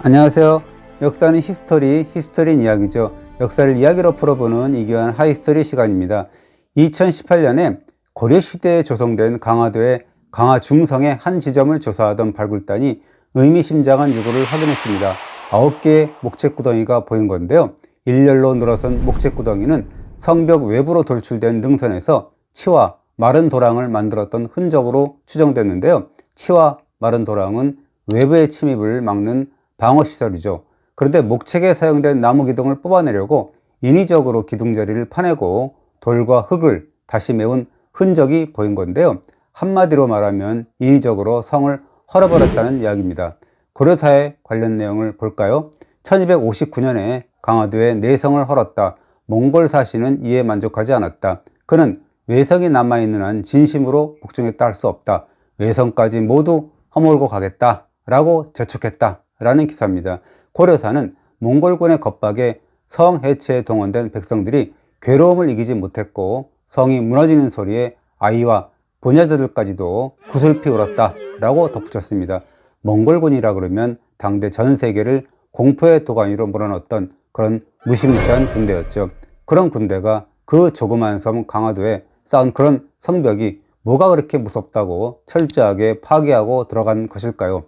안녕하세요. 역사는 히스토리인 이야기죠. 역사를 이야기로 풀어보는 이규환 하이스토리 시간입니다. 2018년에 고려시대에 조성된 강화도의 강화중성의 한 지점을 조사하던 발굴단이 의미심장한 유골을 확인했습니다. 9개의 목재구덩이가 보인 건데요. 일렬로 늘어선 목재구덩이는 성벽 외부로 돌출된 능선에서 치와 마른 도랑을 만들었던 흔적으로 추정됐는데요. 치와 마른 도랑은 외부의 침입을 막는 방어시설이죠. 그런데 목책에 사용된 나무 기둥을 뽑아내려고 인위적으로 기둥자리를 파내고 돌과 흙을 다시 메운 흔적이 보인 건데요. 한마디로 말하면 인위적으로 성을 헐어버렸다는 이야기입니다. 고려사의 관련 내용을 볼까요? 1259년에 강화도에 내성을 헐었다. 몽골 사신은 이에 만족하지 않았다. 그는 외성이 남아있는 한 진심으로 복종했다 할 수 없다. 외성까지 모두 허물고 가겠다 라고 재촉했다 라는 기사입니다. 고려사는 몽골군의 겁박에 성 해체에 동원된 백성들이 괴로움을 이기지 못했고 성이 무너지는 소리에 아이와 부녀자들까지도 구슬피 울었다 라고 덧붙였습니다. 몽골군이라 그러면 당대 전 세계를 공포의 도가니로 몰아넣었던 그런 무시무시한 군대였죠. 그런 군대가 그 조그만 섬 강화도에 쌓은 그런 성벽이 뭐가 그렇게 무섭다고 철저하게 파괴하고 들어간 것일까요?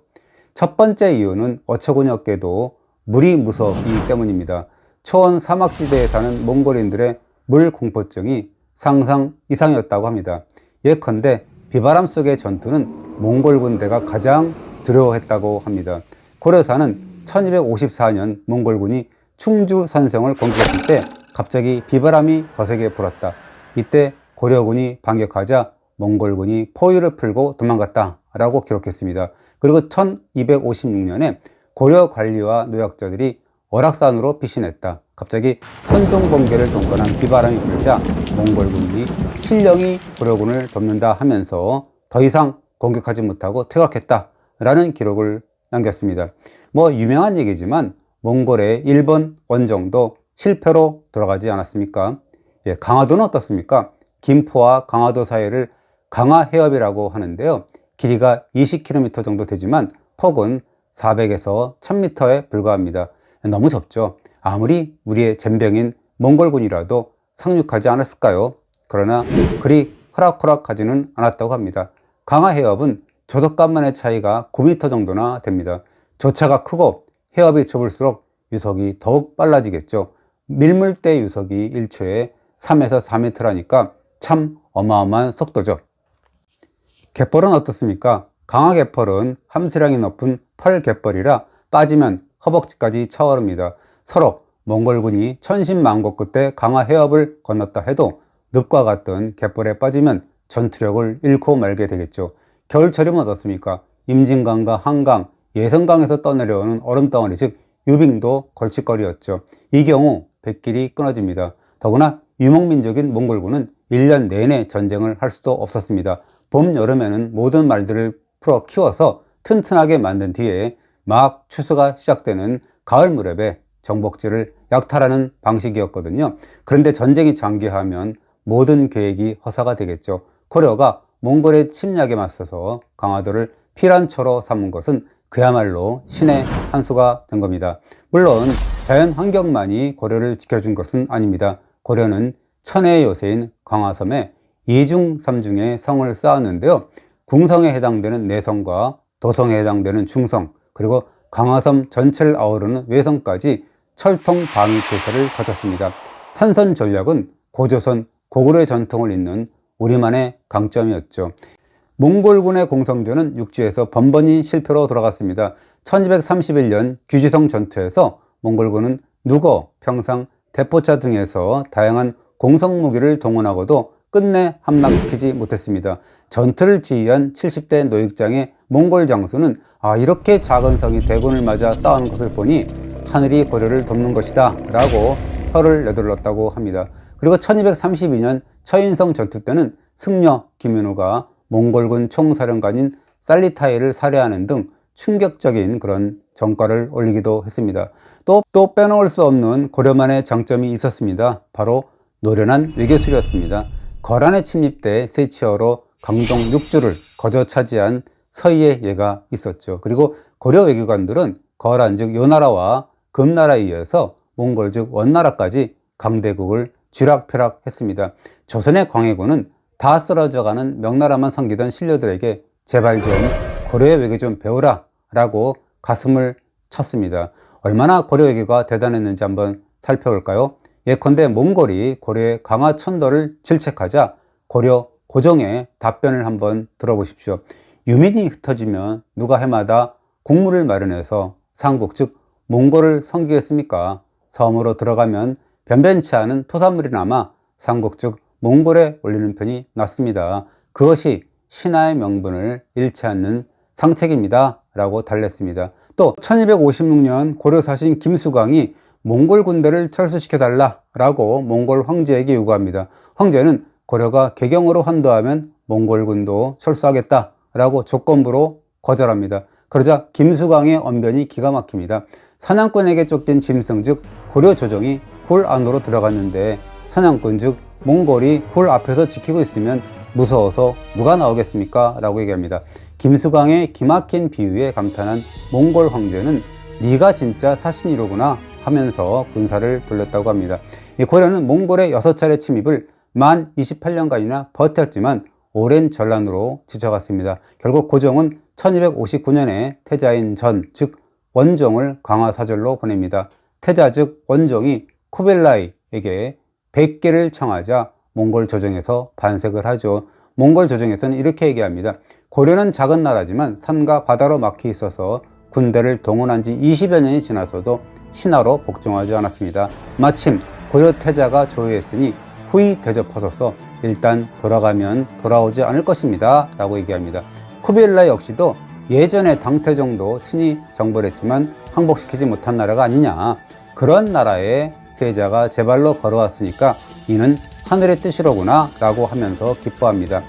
첫 번째 이유는 어처구니 없게도 물이 무섭기 때문입니다. 초원 사막지대에 사는 몽골인들의 물 공포증이 상상 이상이었다고 합니다. 예컨대 비바람 속의 전투는 몽골 군대가 가장 두려워했다고 합니다. 고려사는 1254년 몽골군이 충주 선성을 공격했을 때 갑자기 비바람이 거세게 불었다. 이때 고려군이 반격하자 몽골군이 포위를 풀고 도망갔다 라고 기록했습니다. 그리고 1256년에 고려 관리와 노약자들이 월악산으로 피신했다. 갑자기 선동번개를 동반한 비바람이 불자 몽골군이 신령이 고려군을 돕는다 하면서 더 이상 공격하지 못하고 퇴각했다 라는 기록을 남겼습니다. 유명한 얘기지만 몽골의 일본 원정도 실패로 돌아가지 않았습니까? 강화도는 어떻습니까? 김포와 강화도 사이를 강화해협이라고 하는데요. 길이가 20km 정도 되지만 폭은 400에서 1000m에 불과합니다. 너무 좁죠. 아무리 우리의 젬병인 몽골군이라도 상륙하지 않았을까요? 그러나 그리 호락호락하지는 않았다고 합니다. 강화해협은 조석간만의 차이가 9m 정도나 됩니다. 조차가 크고 해협이 좁을수록 유속이 더욱 빨라지겠죠. 밀물대 유속이 1초에 3에서 4m라니까 참 어마어마한 속도죠. 갯벌은 어떻습니까? 강화갯벌은 함수량이 높은 펄갯벌이라 빠지면 허벅지까지 차오릅니다. 서로 몽골군이 천신만고 끝에 강화해협을 건넜다 해도 늪과 같던 갯벌에 빠지면 전투력을 잃고 말게 되겠죠. 겨울철이면 어떻습니까? 임진강과 한강, 예성강에서 떠내려오는 얼음덩어리 즉 유빙도 걸칫거리였죠. 이 경우 백길이 끊어집니다. 더구나 유목민족인 몽골군은 1년 내내 전쟁을 할 수도 없었습니다. 봄, 여름에는 모든 말들을 풀어 키워서 튼튼하게 만든 뒤에 막 추수가 시작되는 가을 무렵에 정복지를 약탈하는 방식이었거든요. 그런데 전쟁이 장기화하면 모든 계획이 허사가 되겠죠. 고려가 몽골의 침략에 맞서서 강화도를 피란초로 삼은 것은 그야말로 신의 한 수가 된 겁니다. 물론 자연 환경만이 고려를 지켜준 것은 아닙니다. 고려는 천혜의 요새인 강화섬에 이중삼중의 성을 쌓았는데요. 궁성에 해당되는 내성과 도성에 해당되는 중성, 그리고 강화섬 전체를 아우르는 외성까지 철통 방위 태세를 거쳤습니다. 산선 전략은 고조선, 고구려의 전통을 잇는 우리만의 강점이었죠. 몽골군의 공성전은 육지에서 번번이 실패로 돌아갔습니다. 1231년 규지성 전투에서 몽골군은 누거, 평상, 대포차 등에서 다양한 공성무기를 동원하고도 끝내 함락시키지 못했습니다. 전투를 지휘한 70대 노익장의 몽골 장수는 이렇게 작은 성이 대군을 맞아 싸우는 것을 보니 하늘이 고려를 돕는 것이다 라고 혀를 내둘렀다고 합니다. 그리고 1232년 처인성 전투 때는 승려 김윤호가 몽골군 총사령관인 살리타이를 살해하는 등 충격적인 그런 전과를 올리기도 했습니다. 또 빼놓을 수 없는 고려만의 장점이 있었습니다. 바로 노련한 외교술이었습니다. 거란의 침입 때 세치어로 강동 6주를 거저 차지한 서희의 예가 있었죠. 그리고 고려 외교관들은 거란 즉 요나라와 금나라에 이어서 몽골 즉 원나라까지 강대국을 쥐락펴락했습니다. 조선의 광해군은 다 쓰러져가는 명나라만 섬기던 신료들에게 제발 좀 고려의 외교 좀 배우라 라고 가슴을 쳤습니다. 얼마나 고려 외교가 대단했는지 한번 살펴볼까요? 예컨대 몽골이 고려의 강화천도를 질책하자 고려 고종의 답변을 한번 들어보십시오. 유민이 흩어지면 누가 해마다 공물을 마련해서 삼국 즉 몽골을 섬기겠습니까? 섬으로 들어가면 변변치 않은 토사물이 남아 삼국 즉 몽골에 올리는 편이 낫습니다. 그것이 신하의 명분을 잃지 않는 상책입니다 라고 달랬습니다. 또 1256년 고려 사신 김수광이 몽골 군대를 철수시켜달라 라고 몽골 황제에게 요구합니다. 황제는 고려가 개경으로 환도하면 몽골군도 철수하겠다 라고 조건부로 거절합니다. 그러자 김수광의 언변이 기가 막힙니다. 사냥꾼에게 쫓긴 짐승 즉 고려 조정이 굴 안으로 들어갔는데 사냥꾼 즉 몽골이 굴 앞에서 지키고 있으면 무서워서 누가 나오겠습니까? 라고 얘기합니다. 김수광의 기막힌 비유에 감탄한 몽골 황제는 네가 진짜 사신이로구나 하면서 군사를 돌렸다고 합니다. 고려는 몽골의 6차례 침입을 만 28년간이나 버텼지만 오랜 전란으로 지쳐갔습니다. 결국 고종은 1259년에 태자인 전, 즉 원종을 강화사절로 보냅니다. 태자 즉 원종이 쿠빌라이에게 100개를 청하자 몽골 조정에서 반색을 하죠. 몽골 조정에서는 이렇게 얘기합니다. 고려는 작은 나라지만 산과 바다로 막혀 있어서 군대를 동원한 지 20여 년이 지나서도 신하로 복종하지 않았습니다. 마침 고려 태자가 조회했으니 후이 대접하소서 일단 돌아가면 돌아오지 않을 것입니다 라고 얘기합니다. 쿠빌라이 역시도 예전에 당태정도 친히 정벌 했지만 항복시키지 못한 나라가 아니냐, 그런 나라에 세자가 제 발로 걸어왔으니까 이는 하늘의 뜻이로구나 라고 하면서 기뻐합니다.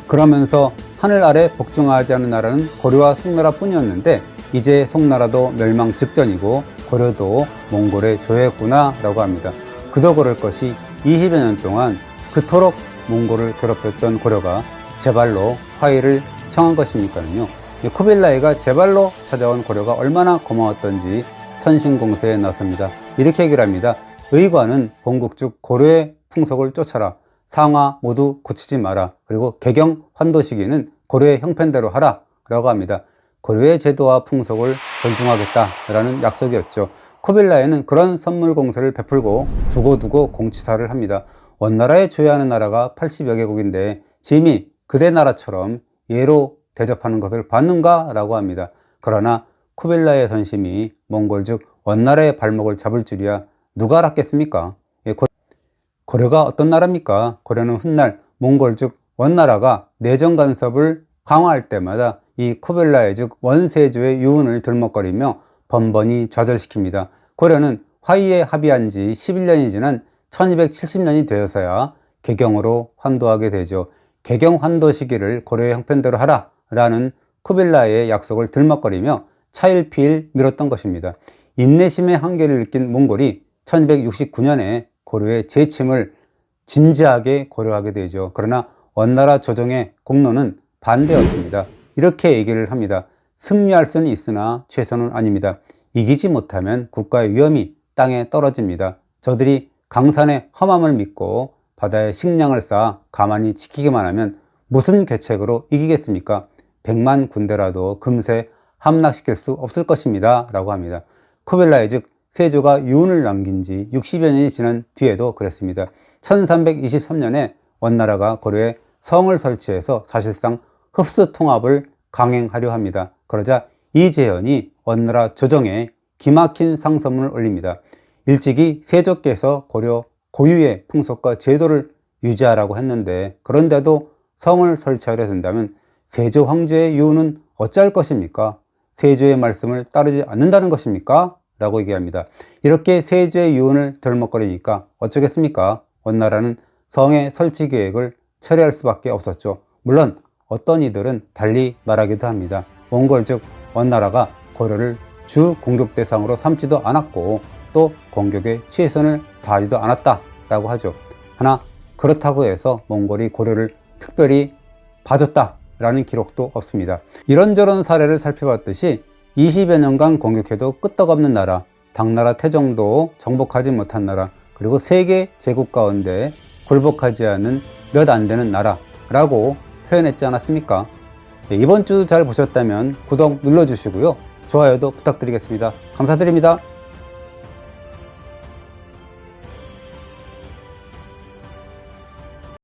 그러면서 하늘 아래 복종하지 않은 나라는 고려와 송나라 뿐이었는데 이제 송나라도 멸망 직전이고 고려도 몽골에 조였구나 라고 합니다. 그도 그럴 것이 20여 년 동안 그토록 몽골을 괴롭혔던 고려가 제발로 화해를 청한 것이니까요. 쿠빌라이가 제발로 찾아온 고려가 얼마나 고마웠던지 선신공세에 나섭니다. 이렇게 얘기를 합니다. 의관은 본국 즉 고려의 풍속을 쫓아라. 상하 모두 고치지 마라. 그리고 개경 환도 시기는 고려의 형편대로 하라 라고 합니다. 고려의 제도와 풍속을 존중하겠다라는 약속이었죠. 쿠빌라이는 그런 선물 공세를 베풀고 두고두고 공치사를 합니다. 원나라에 조여하는 나라가 80여 개국인데 짐이 그대 나라처럼 예로 대접하는 것을 봤는가 라고 합니다. 그러나 쿠빌라이의 선심이 몽골 즉 원나라의 발목을 잡을 줄이야 누가 알았겠습니까? 고려가 어떤 나라입니까? 고려는 훗날 몽골 즉 원나라가 내정 간섭을 강화할 때마다 이 쿠빌라이 즉 원세조의 유운을 들먹거리며 번번이 좌절시킵니다. 고려는 화의에 합의한 지 11년이 지난 1270년이 되어서야 개경으로 환도하게 되죠. 개경 환도 시기를 고려의 형편대로 하라 라는 쿠빌라이의 약속을 들먹거리며 차일피일 미뤘던 것입니다. 인내심의 한계를 느낀 몽골이 1269년에 고려의 재침을 진지하게 고려하게 되죠. 그러나 원나라 조정의 공로는 반대였습니다. 이렇게 얘기를 합니다. 승리할 수는 있으나 최선은 아닙니다. 이기지 못하면 국가의 위험이 땅에 떨어집니다. 저들이 강산의 험함을 믿고 바다에 식량을 쌓아 가만히 지키기만 하면 무슨 계책으로 이기겠습니까? 100만 군대라도 금세 함락시킬 수 없을 것입니다 라고 합니다. 쿠빌라이 즉 세조가 유운을 남긴 지 60여 년이 지난 뒤에도 그랬습니다. 1323년에 원나라가 고려에 성을 설치해서 사실상 흡수 통합을 강행하려 합니다. 그러자 이재현이 원나라 조정에 기막힌 상소문을 올립니다. 일찍이 세조께서 고려 고유의 풍속과 제도를 유지하라고 했는데 그런데도 성을 설치하려 한다면 세조 황제의 유운은 어찌할 것입니까? 세조의 말씀을 따르지 않는다는 것입니까? 라고 얘기합니다. 이렇게 세조의 유운을 덜먹거리니까 어쩌겠습니까? 원나라는 성의 설치 계획을 철회할 수밖에 없었죠. 물론 어떤 이들은 달리 말하기도 합니다. 몽골 즉 원나라가 고려를 주 공격 대상으로 삼지도 않았고 또 공격에 최선을 다하지도 않았다라고 하죠. 하나 그렇다고 해서 몽골이 고려를 특별히 봐줬다라는 기록도 없습니다. 이런저런 사례를 살펴봤듯이 20여 년간 공격해도 끄떡없는 나라, 당나라 태종도 정복하지 못한 나라, 그리고 세계 제국 가운데 굴복하지 않은 몇 안 되는 나라라고 표현했지 않았습니까? 네, 이번 주 잘 보셨다면 구독 눌러주시고요. 좋아요도 부탁드리겠습니다. 감사드립니다.